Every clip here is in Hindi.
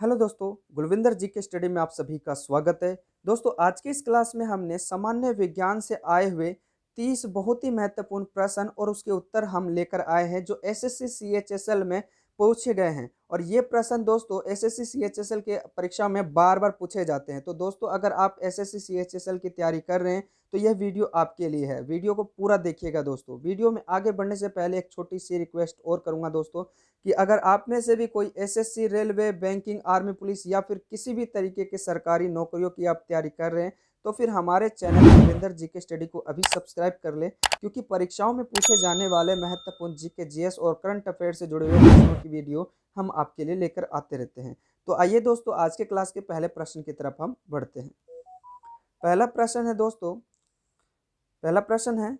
हेलो दोस्तों, गुलविंदर जी के स्टडी में आप सभी का स्वागत है। दोस्तों, आज के इस क्लास में हमने सामान्य विज्ञान से आए हुए 30 बहुत ही महत्वपूर्ण प्रश्न और उसके उत्तर हम लेकर आए हैं जो एसएससी सीएचएसएल में पूछे गए हैं। और ये प्रश्न दोस्तों एसएससी सीएचएसएल के परीक्षा में बार बार पूछे जाते हैं। तो दोस्तों, अगर आप एसएससी सीएचएसएल की तैयारी कर रहे हैं तो यह वीडियो आपके लिए है। वीडियो को पूरा देखिएगा दोस्तों। वीडियो में आगे बढ़ने से पहले एक छोटी सी रिक्वेस्ट और करूंगा दोस्तों कि अगर आप में से भी कोई SSC, railway, banking, army police या फिर किसी भी तरीके के सरकारी नौकरियों की आप तैयारी कर रहे हैं तो फिर हमारे चैनल गुलविंदर जी के स्टडी को अभी सब्सक्राइब कर ले, क्योंकि परीक्षाओं में पूछे जाने वाले महत्वपूर्ण जीके, जीएस और करंट अफेयर से जुड़े हुए प्रश्नों की वीडियो हम आपके लिए लेकर आते रहते हैं। तो आइए दोस्तों, आज के क्लास के पहले प्रश्न की तरफ हम बढ़ते हैं। पहला प्रश्न है दोस्तों, पहला प्रश्न है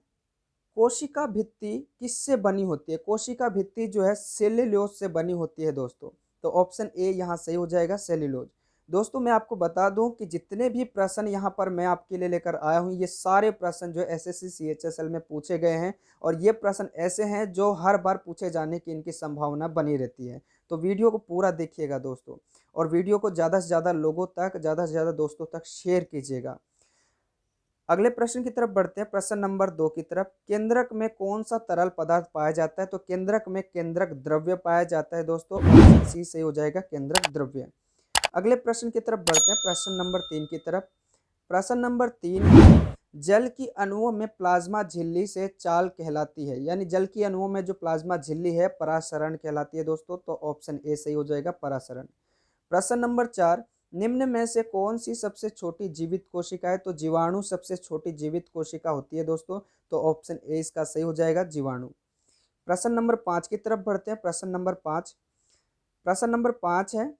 कोशिका भित्ति किससे बनी होती है? कोशिका भित्ति जो है सेल्यूलोज से बनी होती है दोस्तों। तो ऑप्शन ए यहाँ सही हो जाएगा, सेल्यूलोज। दोस्तों, मैं आपको बता दूं कि जितने भी प्रश्न यहाँ पर मैं आपके लिए लेकर आया हूँ, ये सारे प्रश्न जो एसएससी सीएचएसएल में पूछे गए हैं और ये प्रश्न ऐसे हैं जो हर बार पूछे जाने की इनकी संभावना बनी रहती है। तो वीडियो को पूरा देखिएगा दोस्तों, और वीडियो को ज़्यादा से ज़्यादा लोगों तक, ज़्यादा से ज़्यादा दोस्तों तक शेयर कीजिएगा। अगले प्रश्न की तरफ बढ़ते हैं, प्रश्न नंबर 2 की तरफ। केंद्रक में कौन सा तरल पदार्थ पाया जाता है? तो केंद्रक में केंद्रक द्रव्य पाया जाता है दोस्तों। ऑप्शन सी सही हो जाएगा, केंद्रक द्रव्य। अगले प्रश्न की तरफ बढ़ते हैं, प्रश्न नंबर 3 की तरफ। प्रश्न नंबर 3, जल की अणुओं में प्लाज्मा झिल्ली से चाल कहलाती है, यानी जल की अणुओं में जो प्लाज्मा झिल्ली है परासरण कहलाती है दोस्तों। तो ऑप्शन ए सही हो जाएगा, परासरण। प्रश्न नंबर 4, निम्न में से कौन सी सबसे छोटी जीवित कोशिका है? तो जीवाणु सबसे छोटी जीवित कोशिका होती है दोस्तों। तो ऑप्शन ए इसका सही हो जाएगा, जीवाणु। प्रश्न नंबर 5 की तरफ बढ़ते हैं, प्रश्न नंबर 5। प्रश्न नंबर 5 है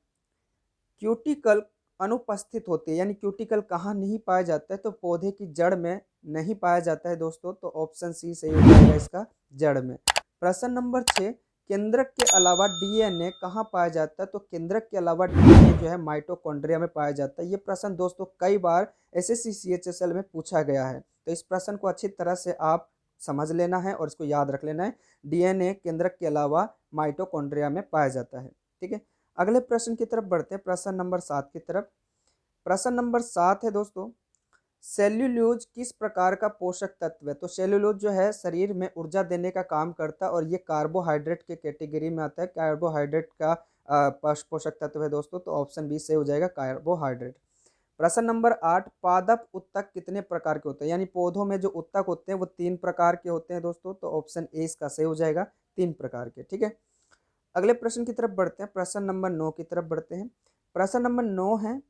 क्यूटिकल अनुपस्थित होती है, यानी क्यूटिकल कहाँ नहीं पाया जाता है? तो पौधे की जड़ में नहीं पाया जाता है दोस्तों। तो ऑप्शन सी सही हो जाएगा इसका, जड़ में। प्रश्न नंबर 6, केंद्रक के अलावा डीएनए कहाँ पाया जाता है? तो केंद्रक के अलावा डीएनए जो है माइटोकॉन्ड्रिया में पाया जाता है। ये प्रश्न दोस्तों कई बार एसएससी सीएचएसएल में पूछा गया है, तो इस प्रश्न को अच्छी तरह से आप समझ लेना है और इसको याद रख लेना है। डीएनए केंद्रक के अलावा माइटोकॉन्ड्रिया में पाया जाता है, ठीक है। अगले प्रश्न की तरफ बढ़ते हैं, प्रश्न नंबर 7 की तरफ। प्रश्न नंबर 7 है दोस्तों, सेल्यूलोज किस प्रकार का पोषक तत्व है? तो सेल्यूलोज जो है शरीर में ऊर्जा देने का काम करता है और ये कार्बोहाइड्रेट के कैटेगरी में आता है। कार्बोहाइड्रेट का पोषक तत्व है दोस्तों। तो ऑप्शन बी सही हो जाएगा, कार्बोहाइड्रेट। प्रश्न नंबर 8, पादप उत्तक कितने प्रकार के होते हैं? यानी पौधों में जो उत्तक होते हैं वो 3 प्रकार के होते हैं दोस्तों। तो ऑप्शन ए इसका सही हो जाएगा, 3 प्रकार के, ठीक है। अगले प्रश्न की तरफ बढ़ते हैं, प्रश्न नंबर 9 की तरफ बढ़ते हैं। प्रश्न नंबर 9 है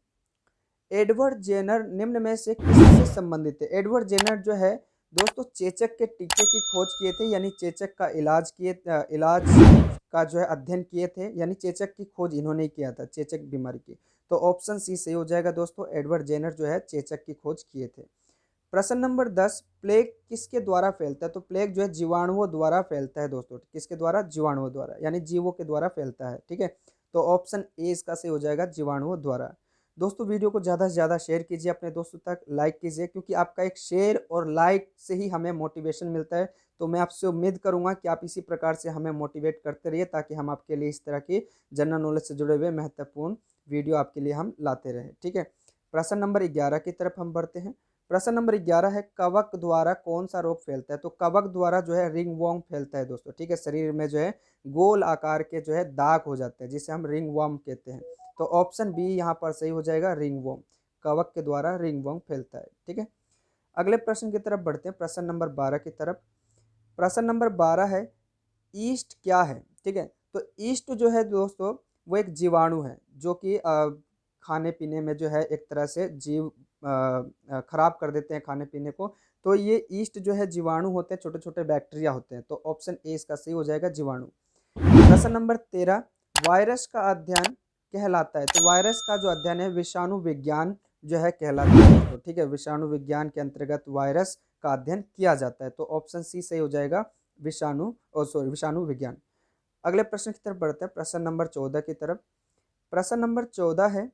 एडवर्ड जेनर निम्न में से किससे संबंधित है? एडवर्ड जेनर जो है दोस्तों चेचक के टीके की खोज किए थे, यानी चेचक का इलाज का जो है अध्ययन किए थे, यानी चेचक की खोज इन्होंने ही किया था, चेचक बीमारी की। तो ऑप्शन सी सही हो जाएगा दोस्तों, एडवर्ड जेनर जो है चेचक की खोज किए थे। प्रश्न नंबर 10, प्लेग किसके द्वारा फैलता है? तो प्लेग जो है जीवाणुओं द्वारा फैलता है दोस्तों। किसके द्वारा? जीवाणुओं द्वारा, यानी जीवों के द्वारा फैलता है, ठीक है। तो ऑप्शन ए इसका सही हो जाएगा, जीवाणुओं द्वारा। दोस्तों, वीडियो को ज़्यादा से ज़्यादा शेयर कीजिए अपने दोस्तों तक, लाइक कीजिए, क्योंकि आपका एक शेयर और लाइक से ही हमें मोटिवेशन मिलता है। तो मैं आपसे उम्मीद करूंगा कि आप इसी प्रकार से हमें मोटिवेट करते रहिए, ताकि हम आपके लिए इस तरह की जनरल नॉलेज से जुड़े हुए महत्वपूर्ण वीडियो आपके लिए हम लाते रहें, ठीक है। प्रश्न नंबर 11 की तरफ हम बढ़ते हैं। प्रश्न नंबर 11 है कवक द्वारा कौन सा रोग फैलता है? तो कवक द्वारा जो है रिंगवॉर्म फैलता है दोस्तों, ठीक है। शरीर में जो है गोल आकार के जो है दाग हो जाते हैं, जिसे हम रिंगवॉर्म कहते हैं। तो ऑप्शन बी यहाँ पर सही हो जाएगा, रिंगवॉर्म। कवक के द्वारा रिंगवॉर्म फैलता है, ठीक है। अगले प्रश्न की तरफ बढ़ते हैं, प्रश्न नंबर 12 की तरफ। प्रश्न नंबर 12 है ईस्ट क्या है? ठीक है। तो ईस्ट जो है दोस्तों वो एक जीवाणु है जो कि खाने पीने में जो है एक तरह से जीव खराब कर देते हैं खाने पीने को। तो ये ईस्ट जो है जीवाणु होते हैं, छोटे छोटे बैक्टीरिया होते हैं। तो ऑप्शन ए इसका सही हो जाएगा, जीवाणु। प्रश्न नंबर 13, वायरस का अध्ययन कहलाता है? तो वायरस का जो अध्ययन है विषाणु विज्ञान जो है कहलाता है दोस्तों, ठीक है। विषाणु विज्ञान के अंतर्गत वायरस का अध्ययन किया जाता है। तो ऑप्शन सी सही हो जाएगा, विषाणु विज्ञान। अगले प्रश्न की तरफ बढ़ते हैं, प्रश्न नंबर 14 की तरफ। प्रश्न नंबर 14 है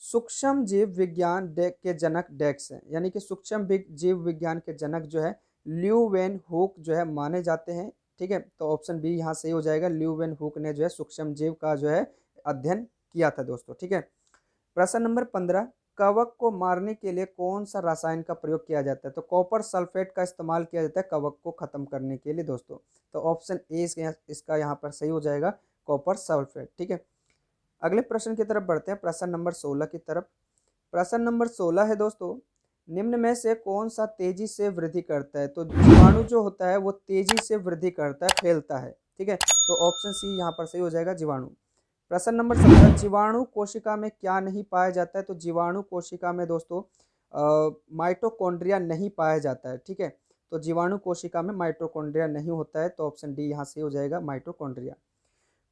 सूक्ष्म जीव विज्ञान के जनक डेक्स हैं, यानी कि सूक्ष्म जीव विज्ञान के जनक जो है ल्यू वेन हुक जो है माने जाते हैं, ठीक है। तो ऑप्शन बी यहाँ सही हो जाएगा, ल्यू वेन हुक ने जो है सूक्ष्म जीव का जो है अध्ययन किया था दोस्तों। ठीक है, प्रश्न नंबर 15, कवक को मारने के लिए कौन सा रसायन का प्रयोग किया जाता है? तो कॉपर सल्फेट का इस्तेमाल किया जाता है कवक को खत्म करने के लिए दोस्तों। तो ऑप्शन ए इसका यहाँ पर सही हो जाएगा, कॉपर सल्फेट। ठीक है, अगले प्रश्न की तरफ बढ़ते हैं, प्रश्न नंबर 16 की तरफ। प्रश्न नंबर 16 है दोस्तों, निम्न में से कौन सा तेजी से वृद्धि करता है? तो जीवाणु जो होता है वो तेजी से वृद्धि करता है, फैलता है। ठीक है, तो ऑप्शन सी यहाँ पर सही हो जाएगा, जीवाणु। प्रश्न नंबर 17, जीवाणु कोशिका में क्या नहीं पाया जाता है? तो जीवाणु कोशिका में दोस्तों माइटोकॉन्ड्रिया नहीं पाया जाता है। ठीक है, तो जीवाणु कोशिका में माइटोकॉन्ड्रिया नहीं होता है, तो ऑप्शन डी यहाँ से हो जाएगा, माइटोकॉन्ड्रिया।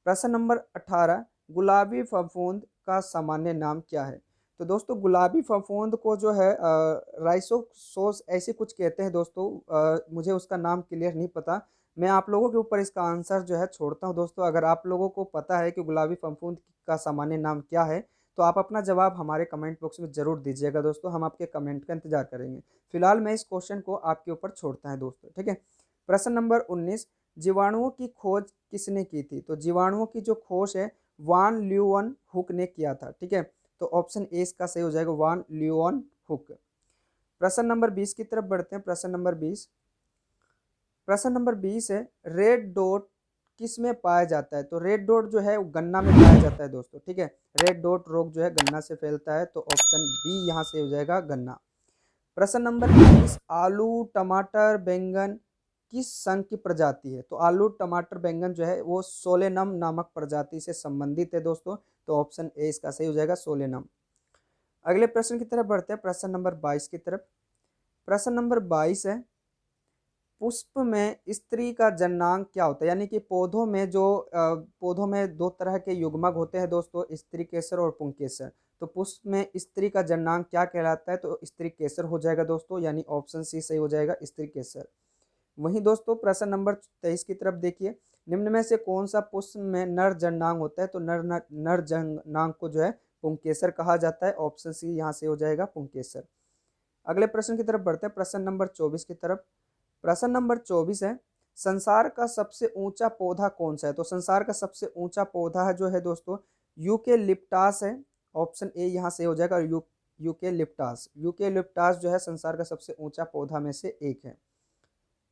प्रश्न नंबर 18, गुलाबी फफूंद का सामान्य नाम क्या है? तो दोस्तों गुलाबी फफूंद को जो है राइसोसोस ऐसे कुछ कहते हैं दोस्तों, मुझे उसका नाम क्लियर नहीं पता। मैं आप लोगों के ऊपर इसका आंसर जो है छोड़ता हूं दोस्तों। अगर आप लोगों को पता है कि गुलाबी फफूंद का सामान्य नाम क्या है, तो आप अपना जवाब हमारे कमेंट बॉक्स में ज़रूर दीजिएगा दोस्तों, हम आपके कमेंट का इंतजार करेंगे। फिलहाल मैं इस क्वेश्चन को आपके ऊपर छोड़ता है दोस्तों। ठीक है, प्रश्न नंबर 19, जीवाणुओं की खोज किसने की थी? तो जीवाणुओं की जो खोज है वान ल्यूवन हुक ने किया था। ठीक है, तो ऑप्शन ए इसका सही हो जाएगा, वान ल्यूवन हुक। प्रश्न नंबर 20 की तरफ बढ़ते हैं, प्रश्न नंबर 20। प्रश्न नंबर 20 है, रेड डॉट किस में पाया जाता है? तो रेड डॉट जो है वो गन्ना में पाया जाता है दोस्तों। ठीक है, रेड डॉट रोग जो है गन्ना से फैलता है, तो ऑप्शन बी यहाँ से हो जाएगा, गन्ना। प्रश्न नंबर 21, आलू टमाटर बैंगन किस संघ की प्रजाति है? तो आलू टमाटर बैंगन जो है वो सोलेनम नामक प्रजाति से संबंधित है दोस्तों, तो ऑप्शन ए इसका सही हो जाएगा, सोलेनम। अगले प्रश्न की तरफ बढ़ते हैं, प्रश्न नंबर 22 की तरफ। प्रश्न नंबर 22 है, पुष्प में स्त्री का जननांग क्या होता है? यानी कि पौधों में जो पौधों में दो तरह के युग्मक होते हैं दोस्तों, स्त्री केसर और पुंकेसर। तो पुष्प में स्त्री का जननांग क्या कहलाता है? तो स्त्री केसर हो जाएगा दोस्तों, यानी ऑप्शन सी सही हो जाएगा, स्त्री केसर। वहीं दोस्तों प्रश्न नंबर 23 की तरफ देखिए, निम्न में से कौन सा पुष्प में नर जननांग होता है? तो नर जननांग को जो है पुंकेसर कहा जाता है, ऑप्शन सी यहाँ से हो जाएगा, पुंकेसर। अगले प्रश्न की तरफ बढ़ते हैं, प्रश्न नंबर 24 की तरफ। प्रश्न नंबर 24 है, संसार का सबसे ऊंचा पौधा कौन सा है? तो संसार का सबसे ऊंचा पौधा है जो है दोस्तों यूकेलिप्टास है, ऑप्शन ए यहाँ से हो जाएगा, यूकेलिप्टास। यूकेलिप्टास जो है संसार का सबसे ऊंचा पौधा में से एक है।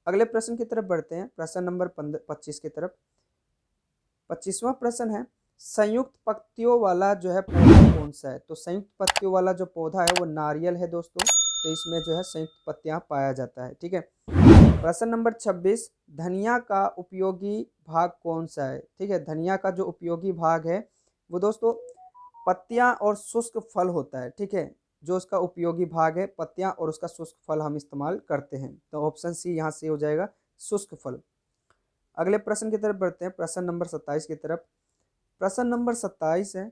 अगले प्रश्न की तरफ बढ़ते हैं, प्रश्न नंबर 25 की तरफ। 25वां प्रश्न है, संयुक्त पत्तियों वाला जो है पौधा कौन सा है? तो संयुक्त पत्तियों वाला जो पौधा है वो नारियल है दोस्तों, तो इसमें जो है संयुक्त पत्तियां पाया जाता है। ठीक है, प्रश्न नंबर 26, धनिया का उपयोगी भाग कौन सा है? ठीक है, धनिया का जो उपयोगी भाग है वो दोस्तों पत्तियां और शुष्क फल होता है। ठीक है, जो उसका उपयोगी भाग है पत्तियां और उसका शुष्क फल हम इस्तेमाल करते हैं, तो ऑप्शन सी यहाँ से हो जाएगा, शुष्क फल। अगले प्रश्न की तरफ बढ़ते हैं, प्रश्न नंबर 27 की तरफ। प्रश्न नंबर 27 है,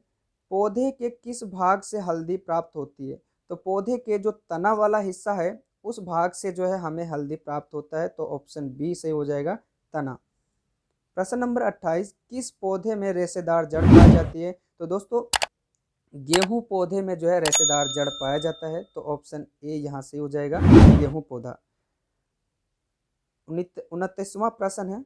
पौधे के किस भाग से हल्दी प्राप्त होती है? तो पौधे के जो तना वाला हिस्सा है उस भाग से जो है हमें हल्दी प्राप्त होता है, तो ऑप्शन बी से हो जाएगा, तना। प्रश्न नंबर 28, किस पौधे में रेशेदार जड़ पाई जाती है? तो दोस्तों गेहूं पौधे में जो है रेशेदार जड़ पाया जाता है, तो ऑप्शन ए यहाँ से हो जाएगा, गेहूं पौधा। 29वां प्रश्न है,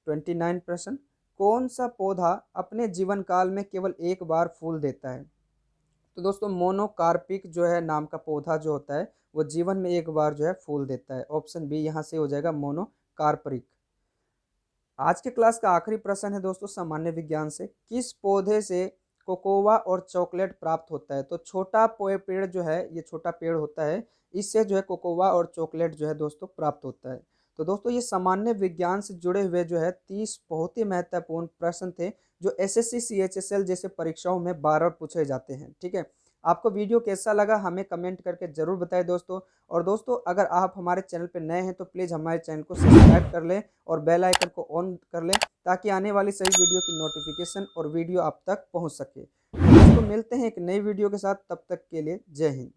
29 प्रश्न, कौन सा पौधा अपने जीवन काल में केवल एक बार फूल देता है? तो दोस्तों मोनोकार्पिक जो है नाम का पौधा जो होता है वो जीवन में एक बार जो है फूल देता है, ऑप्शन बी यहाँ से हो जाएगा, मोनोकार्पिक। आज के क्लास का आखिरी प्रश्न है दोस्तों सामान्य विज्ञान से, किस पौधे से कोकोआ और चॉकलेट प्राप्त होता है? तो छोटा पेड़ जो है, ये छोटा पेड़ होता है, इससे जो है कोकोआ और चॉकलेट जो है दोस्तों प्राप्त होता है। तो दोस्तों ये सामान्य विज्ञान से जुड़े हुए जो है 30 बहुत ही महत्वपूर्ण प्रश्न थे, जो एसएससी सीएचएसएल जैसे परीक्षाओं में बार बार पूछे जाते हैं। ठीक है, आपको वीडियो कैसा लगा हमें कमेंट करके ज़रूर बताएं दोस्तों। और दोस्तों अगर आप हमारे चैनल पर नए हैं तो प्लीज़ हमारे चैनल को सब्सक्राइब कर लें और बेल आइकन को ऑन कर लें, ताकि आने वाली सही वीडियो की नोटिफिकेशन और वीडियो आप तक पहुंच सके। तो दोस्तों मिलते हैं एक नई वीडियो के साथ, तब तक के लिए जय हिंद।